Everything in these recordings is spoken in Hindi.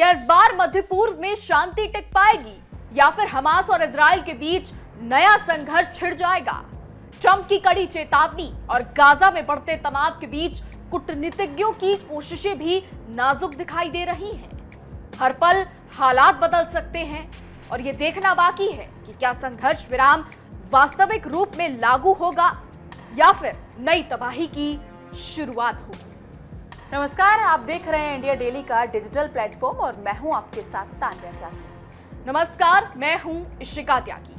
क्या इस बार मध्य पूर्व में शांति टिक पाएगी या फिर हमास और इजराइल के बीच नया संघर्ष छिड़ जाएगा? ट्रंप की कड़ी चेतावनी और गाजा में बढ़ते तनाव के बीच कूटनीतिज्ञों की कोशिशें भी नाजुक दिखाई दे रही हैं। हर पल हालात बदल सकते हैं और ये देखना बाकी है कि क्या संघर्ष विराम वास्तविक रूप में लागू होगा या फिर नई तबाही की शुरुआत होगी। नमस्कार, आप देख रहे हैं इंडिया डेली का डिजिटल प्लेटफॉर्म और मैं हूं आपके साथ तान्या त्यागी। नमस्कार, मैं हूं इशिका त्यागी।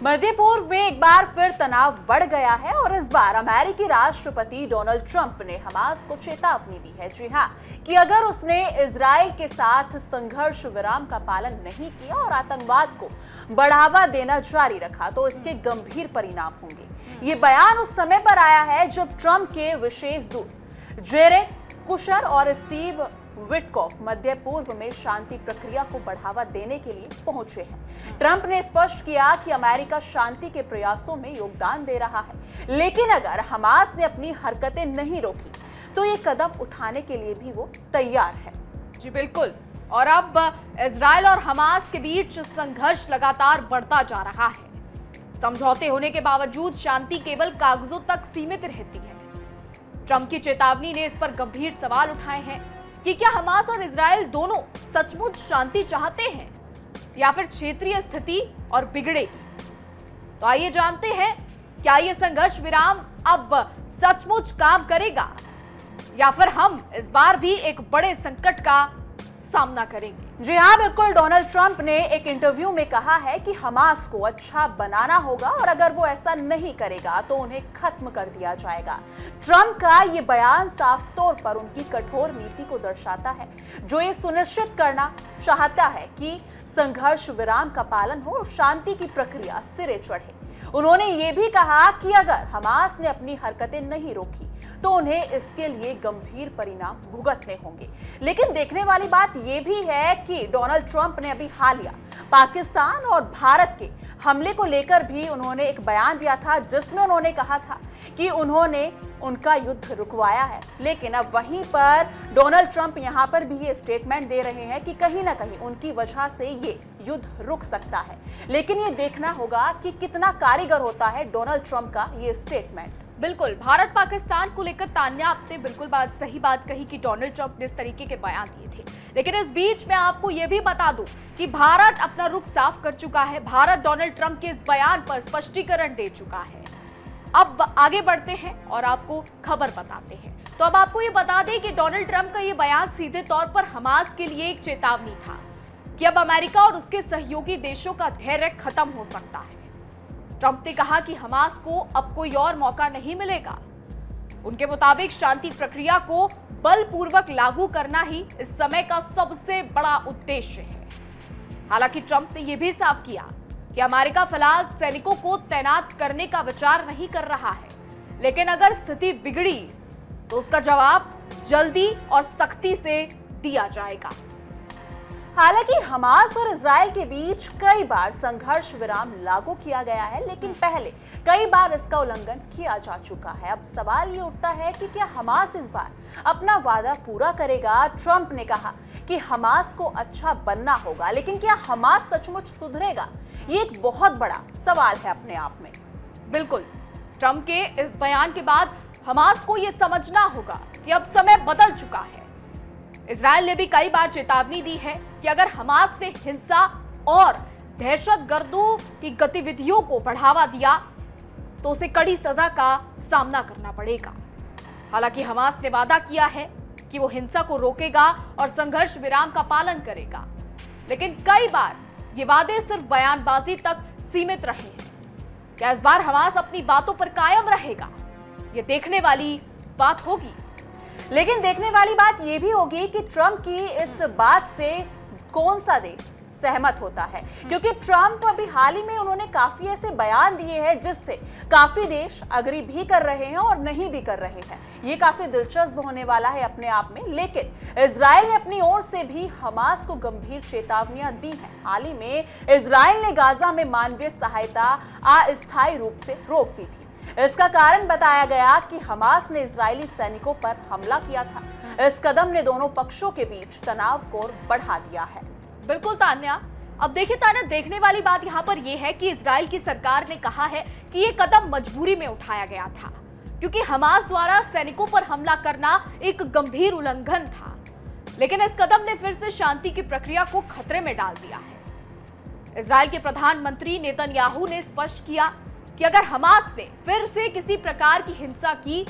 मध्य पूर्व में एक बार फिर तनाव बढ़ गया है और इस बार अमेरिकी राष्ट्रपति डोनाल्ड ट्रंप ने हमास को चेतावनी दी है। जी हां, कि अगर उसने इजराइल के साथ संघर्ष विराम का पालन नहीं किया और आतंकवाद को बढ़ावा देना जारी रखा तो इसके गंभीर परिणाम होंगे। ये बयान उस समय पर आया है जब ट्रंप के विशेष दूत जेरेड कुशर और स्टीव विटकॉफ मध्य पूर्व में शांति प्रक्रिया को बढ़ावा देने के लिए पहुंचे हैं। ट्रंप ने स्पष्ट किया कि अमेरिका शांति के प्रयासों में योगदान दे रहा है, लेकिन अगर हमास ने अपनी हरकतें नहीं रोकी तो ये कदम उठाने के लिए भी वो तैयार है। जी बिल्कुल। और अब इजराइल और हमास के बीच संघर्ष लगातार बढ़ता जा रहा है। समझौते होने के बावजूद शांति केवल कागजों तक सीमित रहती है। ट्रंप की चेतावनी ने इस पर गंभीर सवाल उठाए हैं कि क्या हमास और इजराइल दोनों सचमुच शांति चाहते हैं या फिर क्षेत्रीय स्थिति और बिगड़ेगी। तो आइए जानते हैं, क्या यह संघर्ष विराम अब सचमुच काम करेगा या फिर हम इस बार भी एक बड़े संकट का सामना करेंगे। जी हाँ, बिल्कुल। डोनाल्ड ट्रंप ने एक इंटरव्यू में कहा है कि हमास को अच्छा बनाना होगा और अगर वो ऐसा नहीं करेगा तो उन्हें खत्म कर दिया जाएगा। ट्रंप का ये बयान साफ तौर पर उनकी कठोर नीति को दर्शाता है, जो ये सुनिश्चित करना चाहता है कि संघर्ष विराम का पालन हो और शांति की प्रक्रिया सिरे चढ़े। उन्होंने ये भी कहा कि अगर हमास ने अपनी हरकतें नहीं रोकी तो उन्हें इसके लिए गंभीर परिणाम भुगतने होंगे। लेकिन देखने वाली बात यह भी है कि डोनाल्ड ट्रंप ने अभी हालिया पाकिस्तान और भारत के हमले को लेकर भी उन्होंने एक बयान दिया था, जिसमें उन्होंने कहा था कि उन्होंने उनका युद्ध रुकवाया है। लेकिन अब वहीं पर डोनाल्ड ट्रंप यहां पर भी ये स्टेटमेंट दे रहे हैं कि कहीं ना कहीं उनकी वजह से ये युद्ध रुक सकता है। लेकिन ये देखना होगा कि कितना कारीगर होता है डोनाल्ड ट्रंप का ये स्टेटमेंट। बिल्कुल, भारत पाकिस्तान को लेकर तान्या आपने बिल्कुल सही बात कही कि डोनाल्ड ट्रंप ने इस तरीके के बयान दिए थे। लेकिन इस बीच में आपको यह भी बता दूं कि भारत अपना रुख साफ कर चुका है। भारत डोनाल्ड ट्रंप के इस बयान पर स्पष्टीकरण दे चुका है। अब आगे बढ़ते हैं और आपको खबर बताते हैं। तो अब आपको ये बता दें कि डोनाल्ड ट्रंप का ये बयान सीधे तौर पर हमास के लिए एक चेतावनी था कि अब अमेरिका और उसके सहयोगी देशों का धैर्य खत्म हो सकता है। ट्रंप ने कहा कि हमास को अब कोई और मौका नहीं मिलेगा। उनके मुताबिक शांति प्रक्रिया को बलपूर्वक लागू करना ही इस समय का सबसे बड़ा उद्देश्य है। हालांकि ट्रंप ने यह भी साफ किया कि अमेरिका फिलहाल सैनिकों को तैनात करने का विचार नहीं कर रहा है, लेकिन अगर स्थिति बिगड़ी तो उसका जवाब जल्दी और सख्ती से दिया जाएगा। हालांकि हमास और इजराइल के बीच कई बार संघर्ष विराम लागू किया गया है, लेकिन पहले कई बार इसका उल्लंघन किया जा चुका है। अब सवाल ये उठता है कि क्या हमास इस बार अपना वादा पूरा करेगा। ट्रंप ने कहा कि हमास को अच्छा बनना होगा, लेकिन क्या हमास सचमुच सुधरेगा? ये एक बहुत बड़ा सवाल है अपने आप में। बिल्कुल, ट्रंप के इस बयान के बाद हमास को यह समझना होगा कि अब समय बदल चुका है। इजराइल ने भी कई बार चेतावनी दी है कि अगर हमास ने हिंसा और दहशतगर्दों की गतिविधियों को बढ़ावा दिया तो उसे कड़ी सजा का सामना करना पड़ेगा। हालांकि हमास ने वादा किया है कि वो हिंसा को रोकेगा और संघर्ष विराम का पालन करेगा, लेकिन कई बार ये वादे सिर्फ बयानबाजी तक सीमित रहे हैं। क्या इस बार हमास अपनी बातों पर कायम रहेगा? ये देखने वाली बात होगी। लेकिन देखने वाली बात यह भी होगी कि ट्रंप की इस बात से कौन सा देश सहमत होता है, क्योंकि ट्रंप अभी हाल ही में उन्होंने काफी ऐसे बयान दिए हैं जिससे काफी देश अग्री भी कर रहे हैं और नहीं भी कर रहे हैं। ये काफी दिलचस्प होने वाला है अपने आप में। लेकिन इजराइल ने अपनी ओर से भी हमास को गंभीर चेतावनियां दी हैं। हाल ही में इजराइल ने गाजा में मानवीय सहायता अस्थायी रूप से रोक दी थी। इसका कारण बताया गया कि हमास ने इजरायली सैनिकों पर हमला किया था। इस कदम ने दोनों पक्षों के बीच तनाव को और बढ़ा दिया है। बिल्कुल तान्या, अब देखिए तान्या, देखने वाली बात यहाँ पर यह है कि इजराइल की सरकार ने कहा है कि ये कदम मजबूरी में उठाया गया था, क्योंकि हमास द्वारा सैनिकों पर हमला करना एक गंभीर उल्लंघन था। लेकिन इस कदम ने फिर से शांति की प्रक्रिया को खतरे में डाल दिया है। इजराइल के प्रधानमंत्री नेतन्याहू ने स्पष्ट किया कि अगर हमास ने फिर से किसी प्रकार की हिंसा की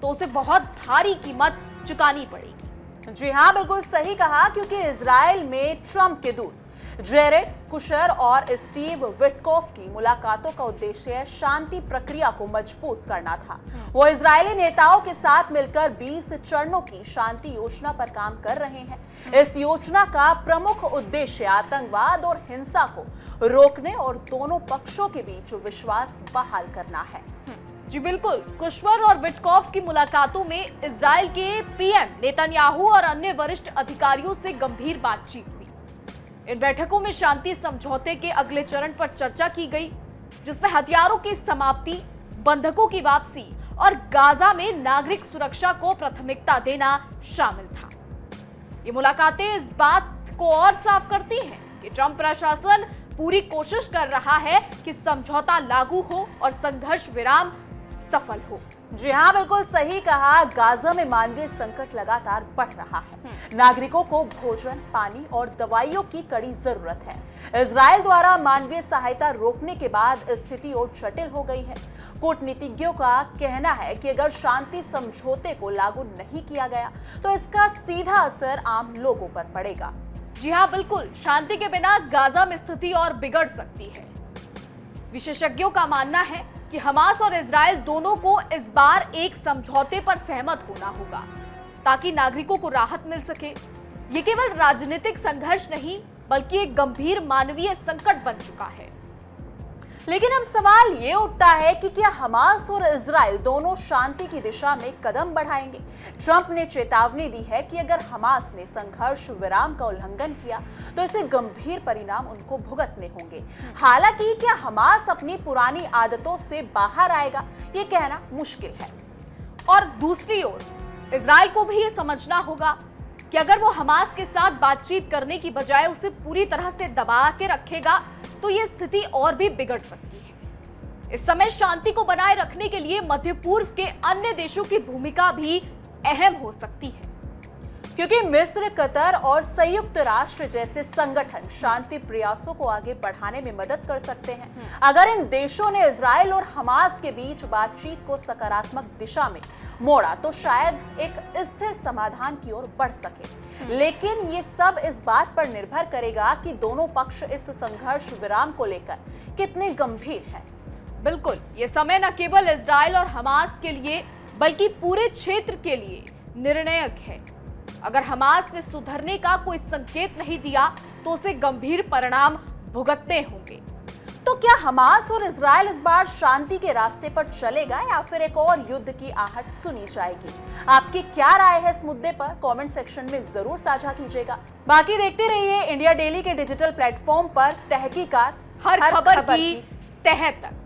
तो उसे बहुत भारी कीमत चुकानी पड़ेगी। जी हां, बिल्कुल सही कहा, क्योंकि इजराइल में ट्रंप के दूत जेरेड कुशर और स्टीव विटकॉफ की मुलाकातों का उद्देश्य शांति प्रक्रिया को मजबूत करना था। वो इजरायली नेताओं के साथ मिलकर 20 चरणों की शांति योजना पर काम कर रहे हैं। इस योजना का प्रमुख उद्देश्य आतंकवाद और हिंसा को रोकने और दोनों पक्षों के बीच विश्वास बहाल करना है। जी बिल्कुल, कुशवर और विटकॉफ की मुलाकातों में इजराइल के पीएम नेतन्याहू और अन्य वरिष्ठ अधिकारियों से गंभीर बातचीत हुई। इन बैठकों में शांति समझौते के अगले चरण पर चर्चा की गई, जिसमें हथियारों की समाप्ति, बंधकों की वापसी और गाजा में नागरिक सुरक्षा को प्राथमिकता देना शामिल था। ये मुलाकातें इस बात को और साफ करती हैं कि ट्रंप प्रशासन पूरी कोशिश कर रहा है कि समझौता लागू हो और संघर्ष विराम सफल हो। जी हाँ, बिल्कुल सही कहा। गाजा में मानवीय संकट लगातार बढ़ रहा है। नागरिकों को भोजन, पानी और दवाइयों की कड़ी जरूरत है। इजराइल द्वारा मानवीय सहायता रोकने के बाद स्थिति और जटिल हो गई है। कूटनीतिज्ञों का कहना है कि अगर शांति समझौते को लागू नहीं किया गया तो इसका सीधा असर आम लोगों पर पड़ेगा। जी हाँ, बिल्कुल, शांति के बिना गाजा में स्थिति और बिगड़ सकती है। विशेषज्ञों का मानना है कि हमास और इजराइल दोनों को इस बार एक समझौते पर सहमत होना होगा ताकि नागरिकों को राहत मिल सके। ये केवल राजनीतिक संघर्ष नहीं बल्कि एक गंभीर मानवीय संकट बन चुका है। लेकिन अब सवाल ये उठता है कि क्या हमास और इजराइल दोनों शांति की दिशा में कदम बढ़ाएंगे? ट्रंप ने चेतावनी दी है कि अगर हमास ने संघर्ष विराम का उल्लंघन किया तो इसे गंभीर परिणाम उनको भुगतने होंगे। हालांकि क्या हमास अपनी पुरानी आदतों से बाहर आएगा, ये कहना मुश्किल है। और दूसरी ओर इजराइल को भी ये समझना होगा कि अगर वो हमास के साथ बातचीत करने की बजाय उसे पूरी तरह से दबा के रखेगा तो ये स्थिति और भी बिगड़ सकती है। इस समय शांति को बनाए रखने के लिए मध्य पूर्व के अन्य देशों की भूमिका भी अहम हो सकती है, क्योंकि मिस्र, कतर और संयुक्त राष्ट्र जैसे संगठन शांति प्रयासों को आगे बढ़ाने में मदद कर सकते हैं। अगर इन देशों ने इजराइल और हमास के बीच बातचीत को सकारात्मक दिशा में मोड़ा तो शायद एक स्थिर समाधान की ओर बढ़ सके। लेकिन ये सब इस बात पर निर्भर करेगा कि दोनों पक्ष इस संघर्ष विराम को लेकर कितने गंभीर हैं। बिल्कुल, ये समय न केवल इजराइल और हमास के लिए बल्कि पूरे क्षेत्र के लिए निर्णायक है। अगर हमास ने सुधरने का कोई संकेत नहीं दिया तो उसे गंभीर परिणाम भुगतने होंगे। तो क्या हमास और इजराइल इस बार शांति के रास्ते पर चलेगा या फिर एक और युद्ध की आहट सुनी जाएगी? आपकी क्या राय है इस मुद्दे पर? कमेंट सेक्शन में जरूर साझा कीजिएगा। बाकी देखते रहिए इंडिया डेली के डिजिटल प्लेटफॉर्म पर तहकीकात, हर खबर की तह तक।